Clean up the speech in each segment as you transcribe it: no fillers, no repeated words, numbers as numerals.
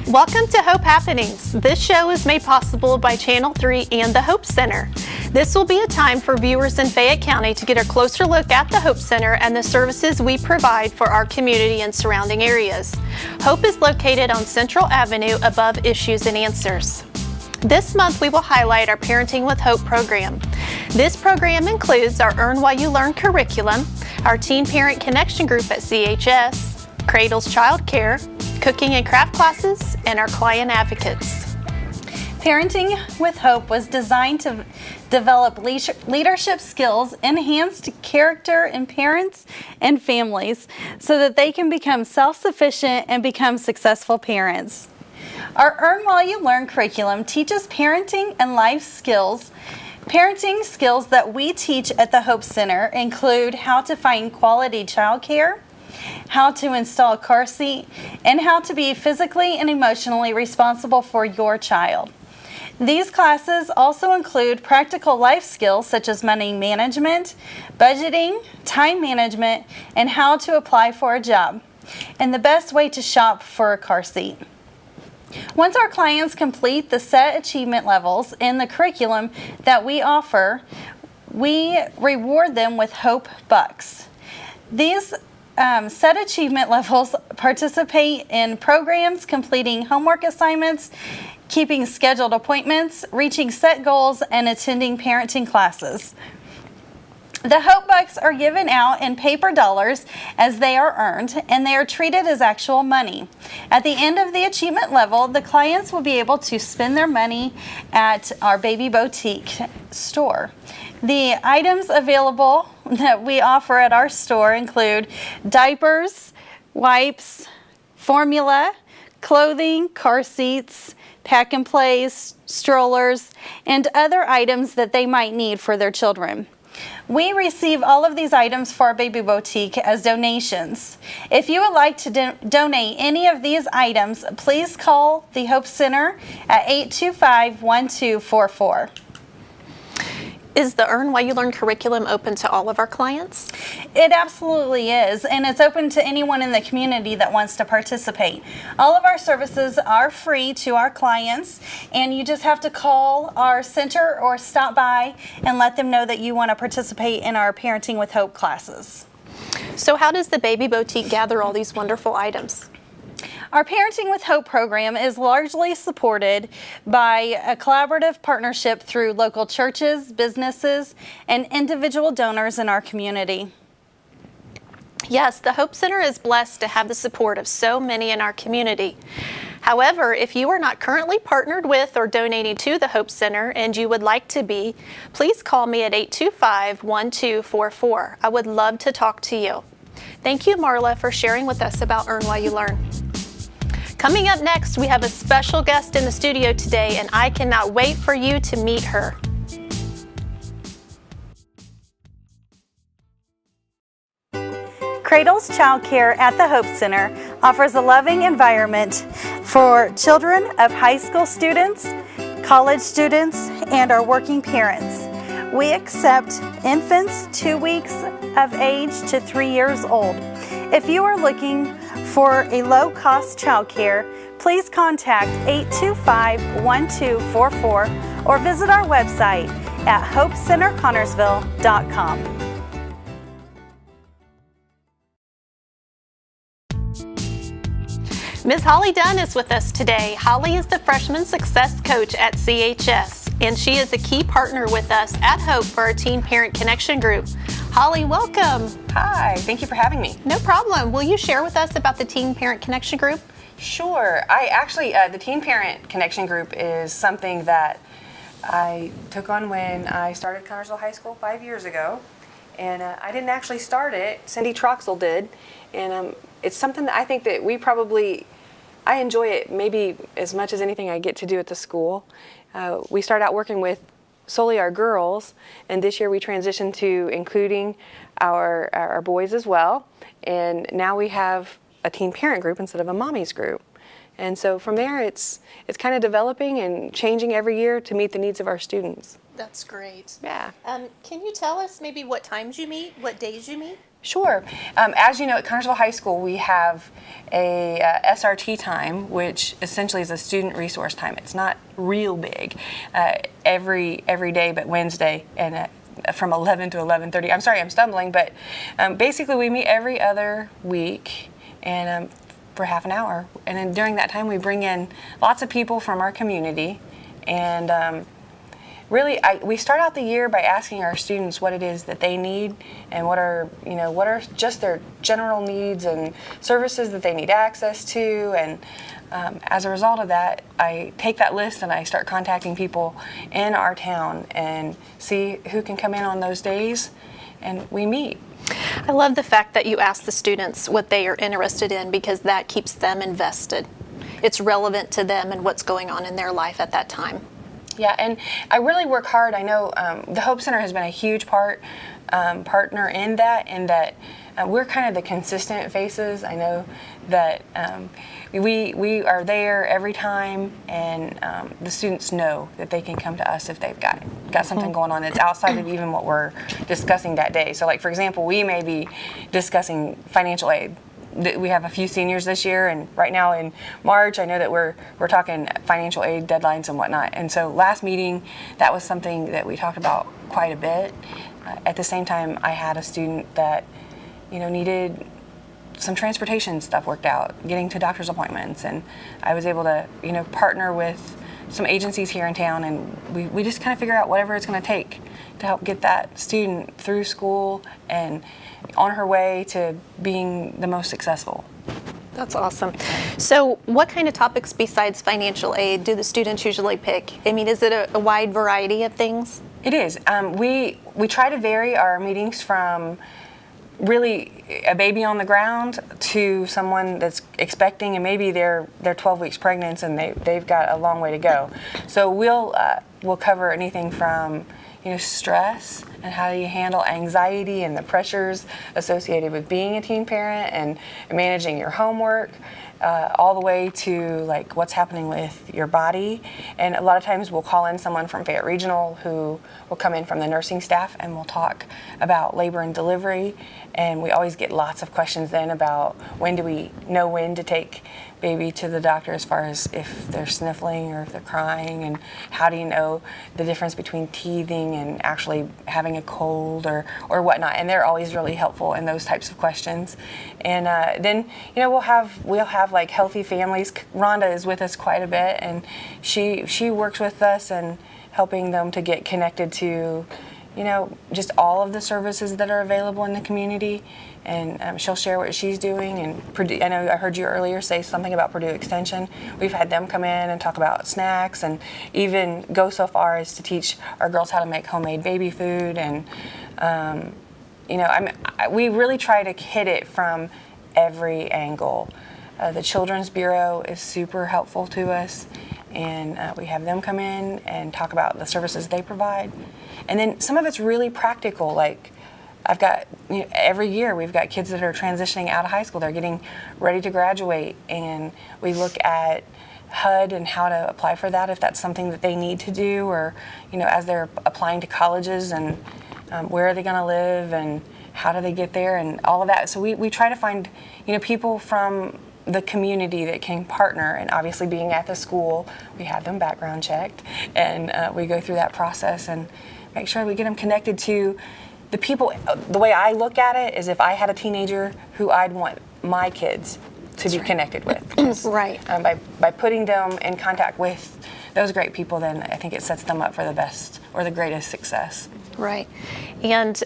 Welcome to Hope Happenings. This show is made possible by Channel 3 and the Hope Center. This will be a time for viewers in Fayette County to get a closer look at the Hope Center and the services we provide for our community and surrounding areas. Hope is located on Central Avenue above Issues and Answers. This month we will highlight our Parenting with Hope program. This program includes our Earn While You Learn curriculum, our Teen Parent Connection group at CHS, Cradles Child Care, cooking and craft classes, and our client advocates. Parenting with Hope was designed to develop leadership skills, enhanced character in parents and families so that they can become self-sufficient and become successful parents. Our Earn While You Learn curriculum teaches parenting and life skills. Parenting skills that we teach at the Hope Center include how to find quality childcare, how to install a car seat, and how to be physically and emotionally responsible for your child. These classes also include practical life skills such as money management, budgeting, time management, and how to apply for a job, and the best way to shop for a car seat. Once our clients complete the set achievement levels in the curriculum that we offer, we reward them with Hope Bucks. These set achievement levels participate in programs, completing homework assignments, keeping scheduled appointments, reaching set goals, and attending parenting classes. The Hope Bucks are given out in paper dollars as they are earned, and they are treated as actual money. At the end of the achievement level, the clients will be able to spend their money at our Baby Boutique store. The items available that we offer at our store include diapers, wipes, formula, clothing, car seats, pack and plays, strollers, and other items that they might need for their children. We receive all of these items for our Baby Boutique as donations. If you would like to donate any of these items, please call the Hope Center at 825-1244. Is the Earn While You Learn curriculum open to all of our clients? It absolutely is, and it's open to anyone in the community that wants to participate. All of our services are free to our clients, and you just have to call our center or stop by and let them know that you want to participate in our Parenting with Hope classes. So how does the Baby Boutique gather all these wonderful items? Our Parenting with Hope program is largely supported by a collaborative partnership through local churches, businesses, and individual donors in our community. Yes, the Hope Center is blessed to have the support of so many in our community. However, if you are not currently partnered with or donating to the Hope Center and you would like to be, please call me at 825-1244. I would love to talk to you. Thank you, Marla, for sharing with us about Earn While You Learn. Coming up next, we have a special guest in the studio today, and I cannot wait for you to meet her. Cradles Child Care at the Hope Center offers a loving environment for children of high school students, college students, and our working parents. We accept infants 2 weeks of age to 3 years old. If you are looking for a low-cost child care, please contact 825-1244 or visit our website at hopecenterconnersville.com. Ms. Holly Dunn is with us today. Holly is the Freshman Success Coach at CHS, and she is a key partner with us at Hope for our Teen Parent Connection group. Holly, welcome. Hi, thank you for having me. No problem. Will you share with us about the Teen Parent Connection group? Sure. The Teen Parent Connection group is something that I took on when I started Connersville High School 5 years ago. And I didn't actually start it. Cindy Troxel did. And it's something that I think that I enjoy it maybe as much as anything I get to do at the school. We start out working with solely our girls, and this year we transitioned to including our boys as well. And now we have a teen parent group instead of a mommy's group. And so from there, it's kind of developing and changing every year to meet the needs of our students. That's great. Yeah. Can you tell us maybe what times you meet, what days you meet? Sure. As you know, at Connersville High School, we have a SRT time, which essentially is a student resource time. It's not real big. Every day but Wednesday, and from 11 to 11:30. I'm sorry, I'm stumbling, but basically we meet every other week, and for half an hour. And then during that time, we bring in lots of people from our community, and really, we start out the year by asking our students what it is that they need and what are just their general needs and services that they need access to. And as a result of that, I take that list and I start contacting people in our town and see who can come in on those days, and we meet. I love the fact that you ask the students what they are interested in, because that keeps them invested. It's relevant to them and what's going on in their life at that time. Yeah, and I really work hard. I know the Hope Center has been a huge partner in that we're kind of the consistent faces. I know that we are there every time, and the students know that they can come to us if they've got something going on that's outside of even what we're discussing that day. So, like, for example, we may be discussing financial aid. We have a few seniors this year, and right now in March, I know that we're talking financial aid deadlines and whatnot. And so last meeting, that was something that we talked about quite a bit. At the same time, I had a student that, needed some transportation stuff worked out, getting to doctor's appointments, and I was able to, partner with some agencies here in town, and we just kind of figure out whatever it's going to take to help get that student through school and on her way to being the most successful. That's awesome. So what kind of topics besides financial aid do the students usually pick? I mean, is it a wide variety of things? It is. We try to vary our meetings from really a baby on the ground to someone that's expecting, and maybe they're 12 weeks pregnant and they've got a long way to go. So we'll cover anything from stress and how do you handle anxiety and the pressures associated with being a teen parent and managing your homework, all the way to like what's happening with your body. And a lot of times we'll call in someone from Fayette Regional who will come in from the nursing staff, and we'll talk about labor and delivery. And we always get lots of questions then about when do we know when to take baby to the doctor, as far as if they're sniffling or if they're crying, and how do you know the difference between teething and actually having a cold or whatnot. And they're always really helpful in those types of questions. And then we'll have like healthy families. Rhonda is with us quite a bit, and she works with us and helping them to get connected to just all of the services that are available in the community. And she'll share what she's doing. And Purdue, I know I heard you earlier say something about Purdue Extension. We've had them come in and talk about snacks, and even go so far as to teach our girls how to make homemade baby food. And we really try to hit it from every angle. The Children's Bureau is super helpful to us, and we have them come in and talk about the services they provide. And then some of it's really practical, like I've got, every year we've got kids that are transitioning out of high school. They're getting ready to graduate, and we look at HUD and how to apply for that if that's something that they need to do, or, as they're applying to colleges, and where are they going to live and how do they get there and all of that. So we try to find, people from the community that can partner, and obviously being at the school, we have them background checked, and we go through that process and make sure we get them connected to the people. The way I look at it is, if I had a teenager who I'd want my kids to be connected with. Right. By putting them in contact with those great people, then I think it sets them up for the best or the greatest success. Right. And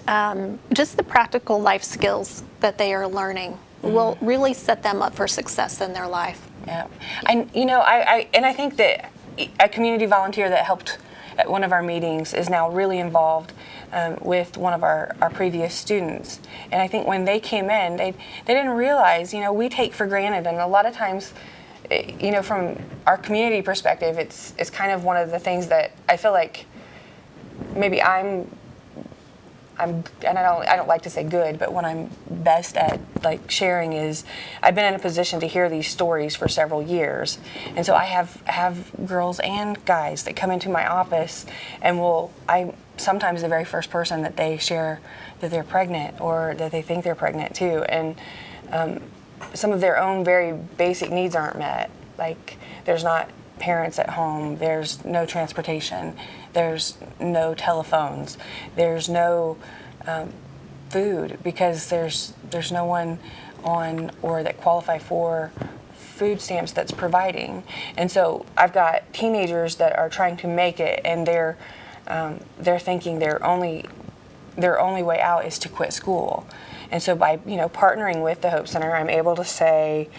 just the practical life skills that they are learning will really set them up for success in their life. Yeah. I think that a community volunteer that helped at one of our meetings is now really involved with one of our previous students. And I think when they came in, they didn't realize, we take for granted, and a lot of times, from our community perspective, it's kind of one of the things that I feel like maybe I'm and I don't like to say good, but what I'm best at like sharing is I've been in a position to hear these stories for several years, and so I have girls and guys that come into my office, and I'm sometimes the very first person that they share that they're pregnant or that they think they're pregnant too, and some of their own very basic needs aren't met, like there's not parents at home, there's no transportation, there's no telephones, there's no food because there's no one on or that qualify for food stamps that's providing. And so I've got teenagers that are trying to make it, and they're thinking their only way out is to quit school. And so by partnering with the Hope Center, I'm able to say,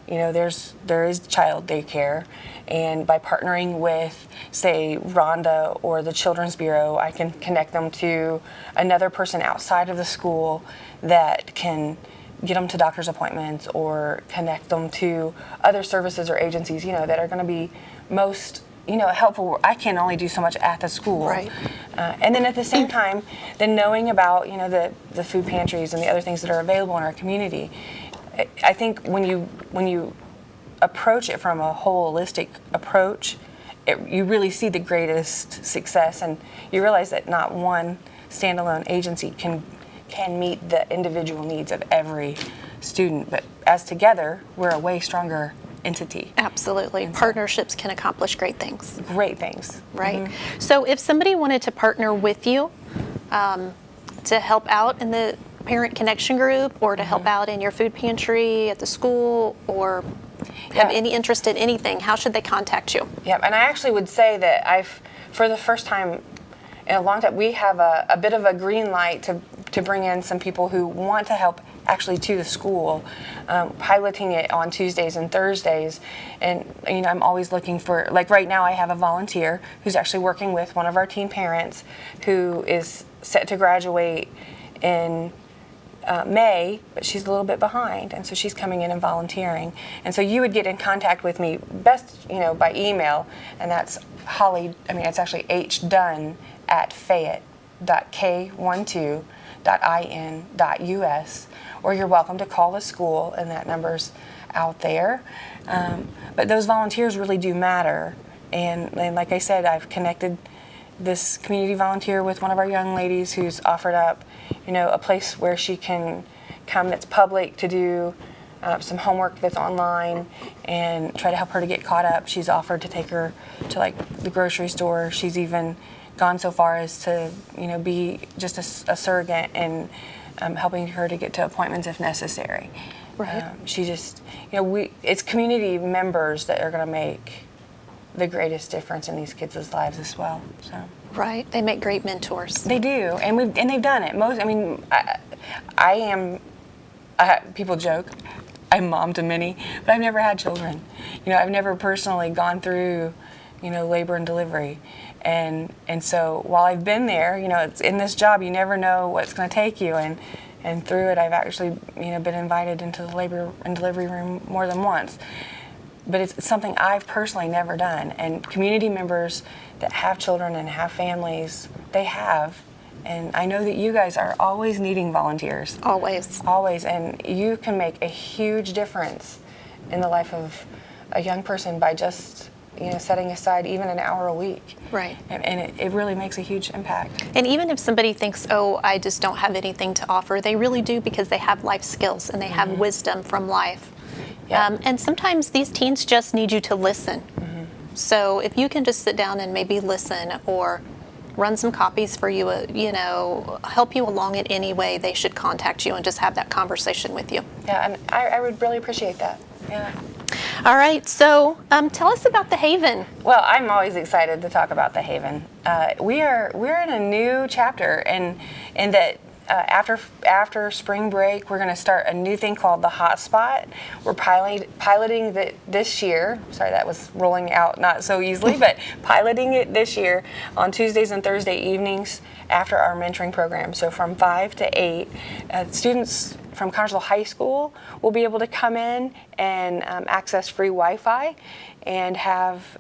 there is child daycare, and by partnering with, say, Rhonda or the Children's Bureau, I can connect them to another person outside of the school that can get them to doctor's appointments or connect them to other services or agencies, that are going to be most helpful. I can only do so much at the school. Right. And then at the same time, then knowing about, the food pantries and the other things that are available in our community. I think when you approach it from a holistic approach, you really see the greatest success, and you realize that not one standalone agency can meet the individual needs of every student, but as together, we're a way stronger entity. Absolutely. Partnerships can accomplish great things. Great things. Right. So if somebody wanted to partner with you to help out in the Parent Connection Group, or to help out in your food pantry at the school, or have any interest in anything, how should they contact you? Yeah, and I actually would say that for the first time in a long time, we have a bit of a green light to bring in some people who want to help actually to the school, piloting it on Tuesdays and Thursdays. And I'm always looking for, like right now I have a volunteer who's actually working with one of our teen parents who is set to graduate in May, but she's a little bit behind, and so she's coming in and volunteering. And so you would get in contact with me best, by email, and that's Holly. It's actually hfayette.k12.in.us, or you're welcome to call the school, and that number's out there. But those volunteers really do matter, and like I said, I've connected this community volunteer with one of our young ladies who's offered up, a place where she can come that's public to do some homework that's online and try to help her to get caught up. She's offered to take her to like the grocery store. She's even gone so far as to, be just a surrogate and helping her to get to appointments if necessary. Right. She just, it's community members that are going to make the greatest difference in these kids' lives as well. So. Right. They make great mentors. They do, and they've done it. People joke, I'm mom to many, but I've never had children. I've never personally gone through, labor and delivery, and so while I've been there, it's in this job, you never know what's going to take you, and through it, I've actually, been invited into the labor and delivery room more than once. But it's something I've personally never done. And community members that have children and have families, they have. And I know that you guys are always needing volunteers. Always. Always. And you can make a huge difference in the life of a young person by just, setting aside even an hour a week. Right. And it really makes a huge impact. And even if somebody thinks, I just don't have anything to offer, they really do, because they have life skills and they have wisdom from life. Yeah. And sometimes these teens just need you to listen. So if you can just sit down and maybe listen, or run some copies for you, help you along in any way, they should contact you and just have that conversation with you. Yeah, and I would really appreciate that. Yeah. All right, so tell us about the Haven. Well, I'm always excited to talk about the Haven. We're in a new chapter, and that after spring break, we're going to start a new thing called the Hotspot. We're piloting this year. Sorry, that was rolling out not so easily, but piloting it this year on Tuesdays and Thursday evenings after our mentoring program. So from 5 to 8, students from Connersville High School will be able to come in and access free Wi-Fi and have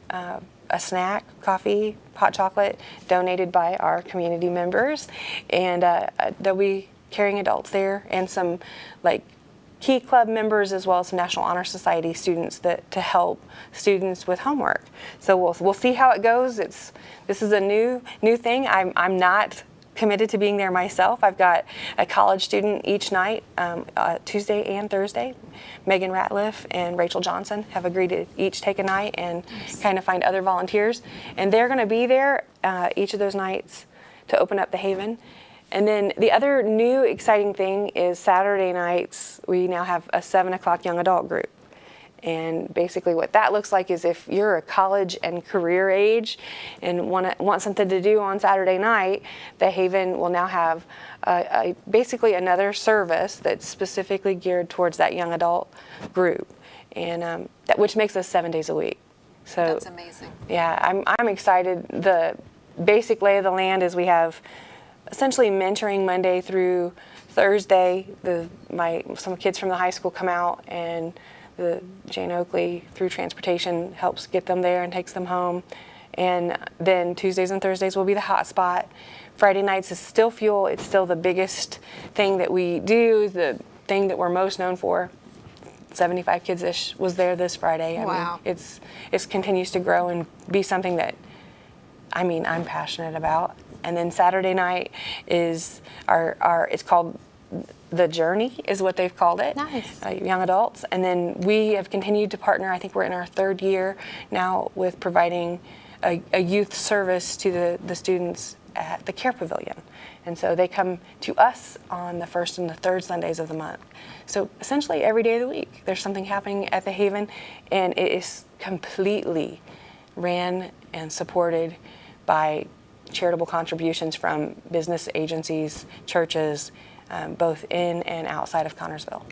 a snack, coffee, hot chocolate donated by our community members, and there'll be caring adults there and some like Key Club members as well as some National Honor Society students to help students with homework. So we'll see how it goes. This is a new thing. I'm not committed to being there myself. I've got a college student each night, Tuesday and Thursday. Megan Ratliff and Rachel Johnson have agreed to each take a night and kind of find other volunteers. And they're going to be there each of those nights to open up the Haven. And then the other new exciting thing is Saturday nights, we now have a 7 o'clock young adult group. And basically what that looks like is if you're a college and career age and want something to do on Saturday night, the Haven will now have basically another service that's specifically geared towards that young adult group, and which makes us 7 days a week. So That's amazing. Yeah, I'm excited. The basic lay of the land is we have essentially mentoring Monday through Thursday. Some kids from the high school come out, and the Jane Oakley through transportation helps get them there and takes them home. And then Tuesdays and Thursdays will be the hot spot. Friday nights is still Fuel. It's still the biggest thing that we do, the thing that we're most known for. 75 kids-ish was there this Friday. Wow. I mean, it continues to grow and be something that I'm passionate about. And then Saturday night is it's called The Journey is what they've called it. Nice. Young adults. And then we have continued to partner, I think we're in our 3rd year now, with providing a youth service to the students at the Care Pavilion. And so they come to us on the 1st and the 3rd Sundays of the month. So essentially every day of the week there's something happening at the Haven, and it is completely ran and supported by charitable contributions from business agencies, churches, both in and outside of Connersville.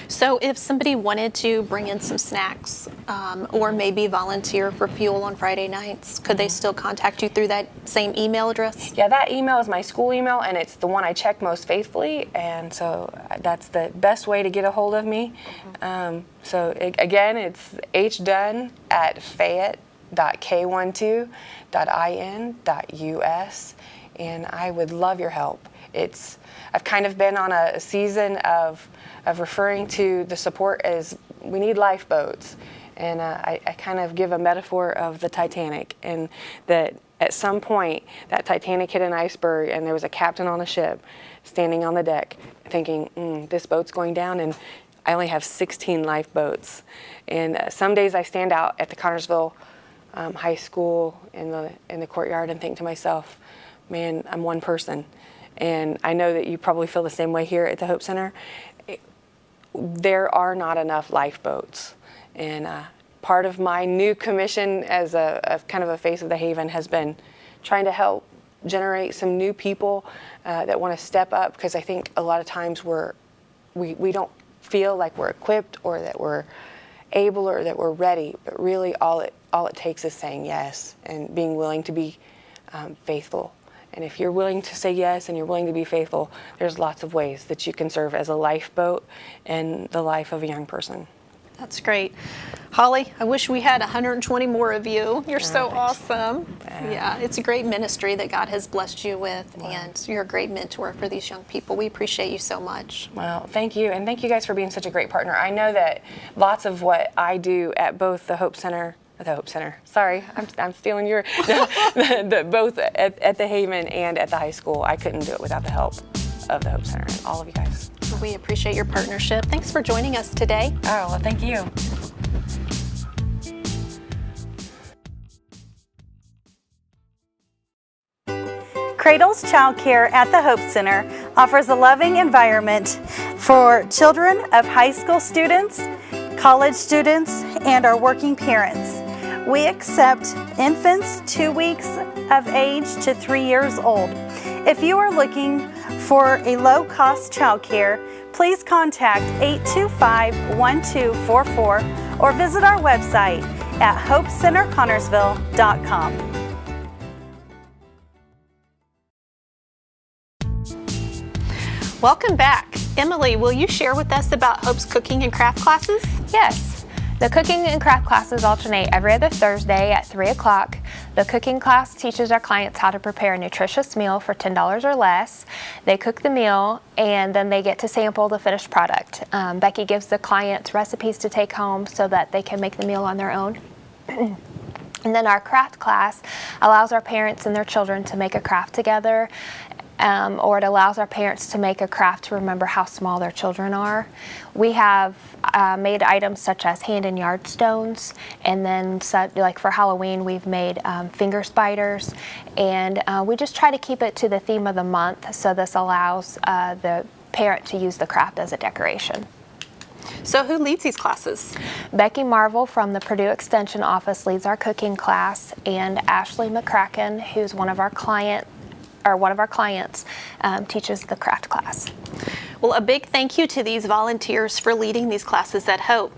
So if somebody wanted to bring in some snacks or maybe volunteer for Fuel on Friday nights, could they still contact you through that same email address? Yeah, that email is my school email, and it's the one I check most faithfully, and so that's the best way to get a hold of me. Again, it's hdunn@fayette.k12.in.us, and I would love your help. I've kind of been on a season of referring to the support as we need lifeboats, and I kind of give a metaphor of the Titanic, and that at some point that Titanic hit an iceberg and there was a captain on the ship standing on the deck thinking, this boat's going down, and I only have 16 lifeboats. And some days I stand out at the Connersville High School in the courtyard and think to myself, man, I'm one person. And I know that you probably feel the same way here at the Hope Center. There are not enough lifeboats. And part of my new commission as a kind of a face of the Haven has been trying to help generate some new people that want to step up, because I think a lot of times we don't feel like we're equipped or that we're able or that we're ready, but really all it takes is saying yes and being willing to be faithful. And if you're willing to say yes and you're willing to be faithful, there's lots of ways that you can serve as a lifeboat in the life of a young person. That's great. Holly, I wish we had 120 more of you. You're so thanks. awesome. Yeah, it's a great ministry that God has blessed you with, and you're a great mentor for these young people. We appreciate you so much. Well, thank you, and thank you guys for being such a great partner. I know that lots of what I do at both the Hope Center, sorry, I'm stealing your, both at the Haven and at the high school, I couldn't do it without the help of the Hope Center and all of you guys. We appreciate your partnership. Thanks for joining us today. Oh, well, thank you. Cradles Child Care at the Hope Center offers a loving environment for children of high school students, college students, and our working parents. We accept infants 2 weeks of age to 3 years old. If you are looking for a low-cost child care, please contact 825-1244 or visit our website at hopecenterconnersville.com. Welcome back. Emily, will you share with us about Hope's cooking and craft classes? Yes. The cooking and craft classes alternate every other Thursday at 3 o'clock. The cooking class teaches our clients how to prepare a nutritious meal for $10 or less. They cook the meal and then they get to sample the finished product. Becky gives the clients recipes to take home so that they can make the meal on their own. And then our craft class allows our parents and their children to make a craft together, or it allows our parents to make a craft to remember how small their children are. We have made items such as hand and yard stones, and then like for Halloween we've made finger spiders, and we just try to keep it to the theme of the month, so this allows the parent to use the craft as a decoration. So who leads these classes? Becky Marvel from the Purdue Extension Office leads our cooking class, and Ashley McCracken, who's one of our clients, teaches the craft class. Well, a big thank you to these volunteers for leading these classes at Hope.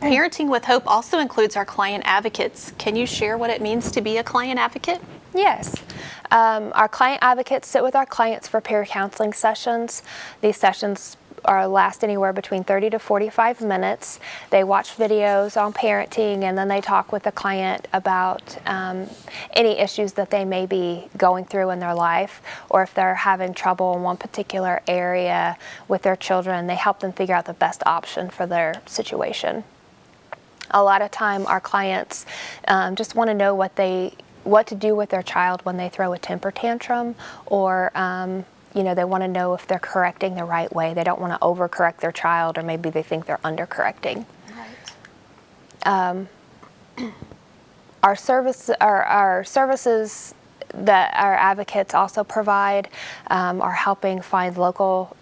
Parenting with Hope also includes our client advocates. Can you share what it means to be a client advocate? Yes. Our client advocates sit with our clients for peer counseling sessions. These sessions last anywhere between 30 to 45 minutes. They watch videos on parenting, and then they talk with the client about any issues that they may be going through in their life, or if they're having trouble in one particular area with their children, they help them figure out the best option for their situation. A lot of time our clients just want to know what to do with their child when they throw a temper tantrum, or they want to know if they're correcting the right way. They don't want to overcorrect their child, or maybe they think they're undercorrecting. Right. Our services that our advocates also provide are helping find local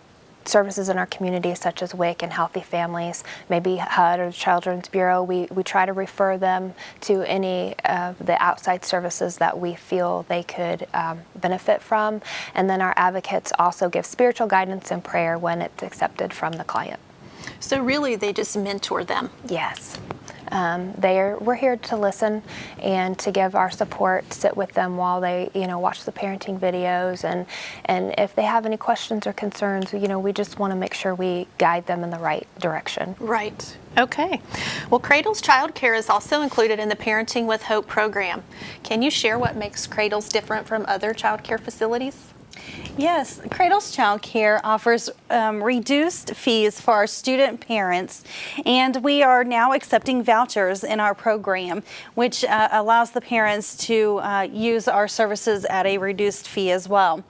services in our community, such as WIC and Healthy Families, maybe HUD or the Children's Bureau. We try to refer them to any of the outside services that we feel they could benefit from. And then our advocates also give spiritual guidance and prayer when it's accepted from the client. So really, they just mentor them. Yes. We're here to listen and to give our support, sit with them while they, watch the parenting videos, and if they have any questions or concerns, we just want to make sure we guide them in the right direction. Right. Okay. Well, Cradles Child Care is also included in the Parenting with Hope program. Can you share what makes Cradles different from other child care facilities? Yes, Cradles Child Care offers reduced fees for our student parents, and we are now accepting vouchers in our program, which allows the parents to use our services at a reduced fee as well.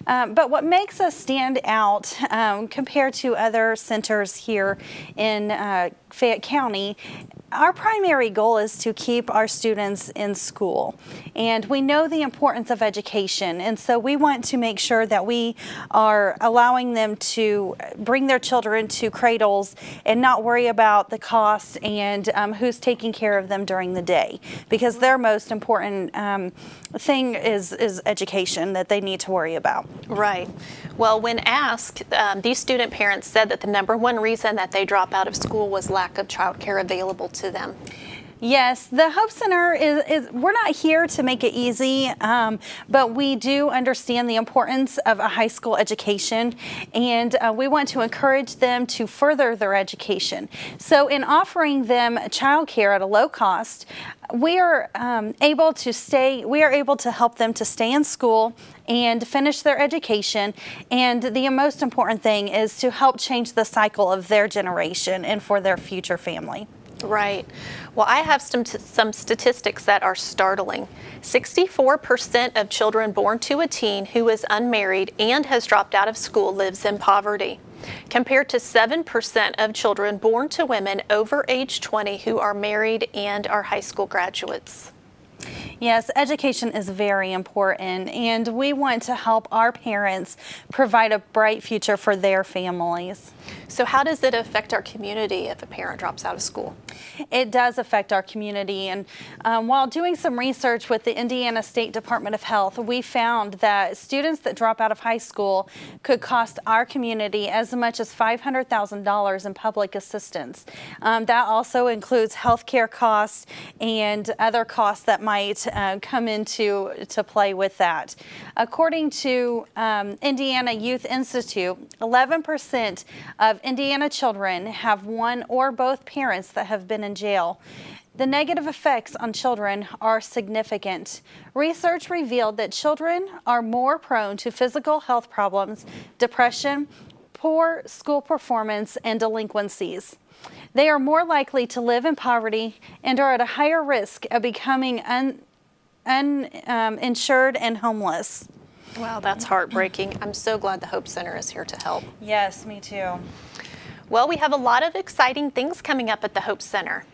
But what makes us stand out compared to other centers here in Fayette County, our primary goal is to keep our students in school, and we know the importance of education, and so we want to make sure that we are allowing them to bring their children to Cradles and not worry about the cost and who's taking care of them during the day, because their most important thing is education that they need to worry about. Right. Well, when asked, these student parents said that the number one reason that they drop out of school was lack of childcare available to them. Yes, the Hope Center we're not here to make it easy, but we do understand the importance of a high school education, and we want to encourage them to further their education. So in offering them childcare at a low cost, we are able to help them to stay in school and finish their education, and the most important thing is to help change the cycle of their generation and for their future family. Right. Well, I have some statistics that are startling. 64% of children born to a teen who is unmarried and has dropped out of school lives in poverty, compared to 7% of children born to women over age 20 who are married and are high school graduates. Yes, education is very important, and we want to help our parents provide a bright future for their families. So how does it affect our community if a parent drops out of school? It does affect our community, and while doing some research with the Indiana State Department of Health, we found that students that drop out of high school could cost our community as much as $500,000 in public assistance. That also includes health care costs and other costs that might come into play with that. According to Indiana Youth Institute, 11% of Indiana children have one or both parents that have been in jail. The negative effects on children are significant. Research revealed that children are more prone to physical health problems, depression, poor school performance, and delinquencies. They are more likely to live in poverty and are at a higher risk of becoming uninsured and homeless. Wow, that's heartbreaking. I'm so glad the Hope Center is here to help. Yes, me too. Well, we have a lot of exciting things coming up at the Hope Center.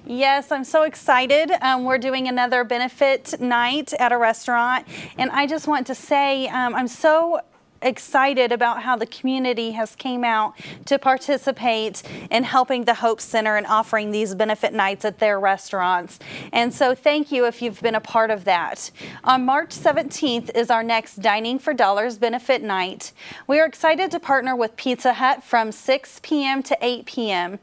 Yes, I'm so excited. We're doing another benefit night at a restaurant, and I just want to say I'm so excited about how the community has came out to participate in helping the Hope Center and offering these benefit nights at their restaurants. And so thank you if you've been a part of that. On March 17th is our next Dining for Dollars benefit night. We are excited to partner with Pizza Hut from 6 p.m. to 8 p.m.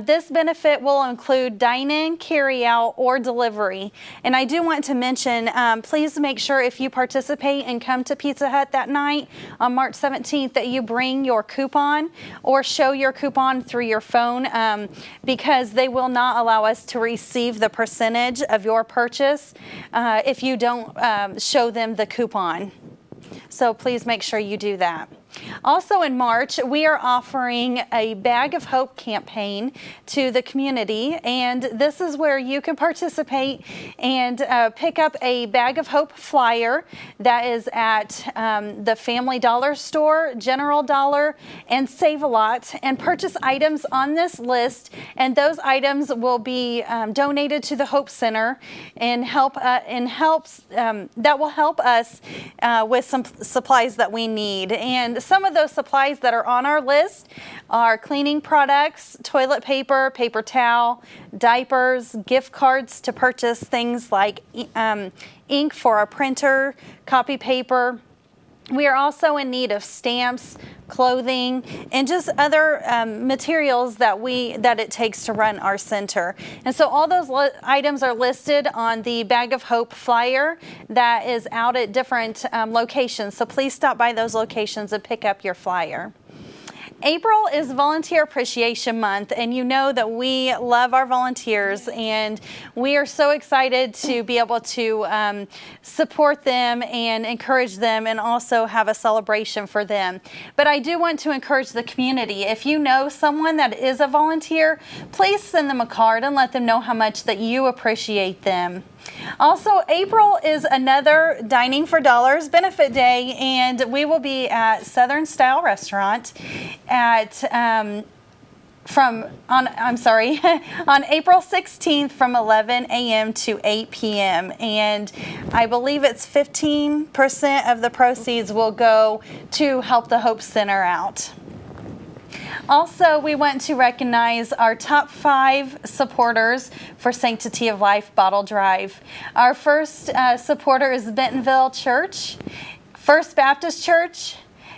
This benefit will include dine-in, carry-out, or delivery. And I do want to mention, please make sure if you participate and come to Pizza Hut that night on March 17th that you bring your coupon or show your coupon through your phone because they will not allow us to receive the percentage of your purchase if you don't show them the coupon. So please make sure you do that. Also in March, we are offering a Bag of Hope campaign to the community, and this is where you can participate and pick up a Bag of Hope flyer that is at the Family Dollar Store, General Dollar, and Save-A-Lot, and purchase items on this list, and those items will be donated to the Hope Center and that will help us with some supplies that we need. And some of those supplies that are on our list are cleaning products, toilet paper, paper towel, diapers, gift cards to purchase things like ink for our printer, copy paper. We are also in need of stamps, clothing, and just other materials that it takes to run our center. And so all those items are listed on the Bag of Hope flyer that is out at different locations. So please stop by those locations and pick up your flyer. April is Volunteer Appreciation Month, and you know that we love our volunteers, and we are so excited to be able to support them and encourage them and also have a celebration for them. But I do want to encourage the community. If you know someone that is a volunteer, please send them a card and let them know how much that you appreciate them. Also, April is another Dining for Dollars benefit day, and we will be at Southern Style Restaurant at on April 16th from 11 a.m. to 8 p.m. And I believe it's 15% of the proceeds will go to help the Hope Center out. Also, we want to recognize our top 5 supporters for Sanctity of Life Bottle Drive. Our first supporter is Bentonville Church, First Baptist Church,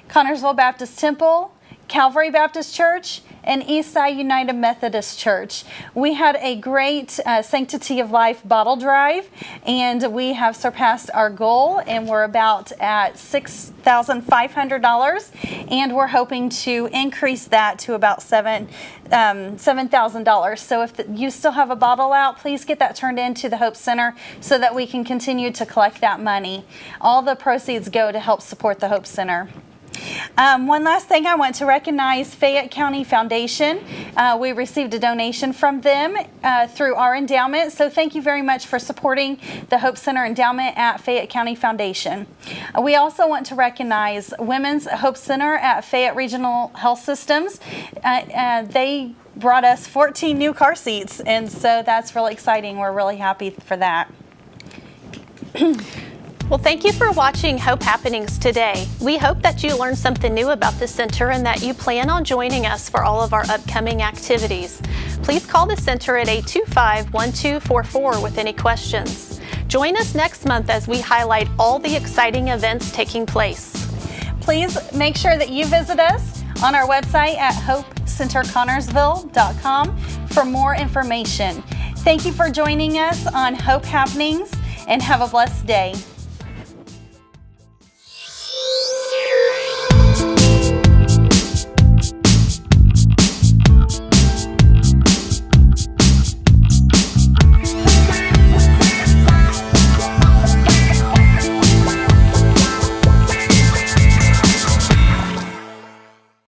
Connersville Baptist Temple, Calvary Baptist Church, and Eastside United Methodist Church. We had a great Sanctity of Life bottle drive, and we have surpassed our goal, and we're about at $6,500, and we're hoping to increase that to about $7,000. So if you still have a bottle out, please get that turned into the Hope Center so that we can continue to collect that money. All the proceeds go to help support the Hope Center. One last thing, I want to recognize Fayette County Foundation. We received a donation from them through our endowment, so thank you very much for supporting the Hope Center endowment at Fayette County Foundation. We also want to recognize Women's Hope Center at Fayette Regional Health Systems. They brought us 14 new car seats, and so that's really exciting. We're really happy for that. Well, thank you for watching Hope Happenings today. We hope that you learned something new about the center and that you plan on joining us for all of our upcoming activities. Please call the center at 825-1244 with any questions. Join us next month as we highlight all the exciting events taking place. Please make sure that you visit us on our website at hopecenterconnersville.com for more information. Thank you for joining us on Hope Happenings, and have a blessed day.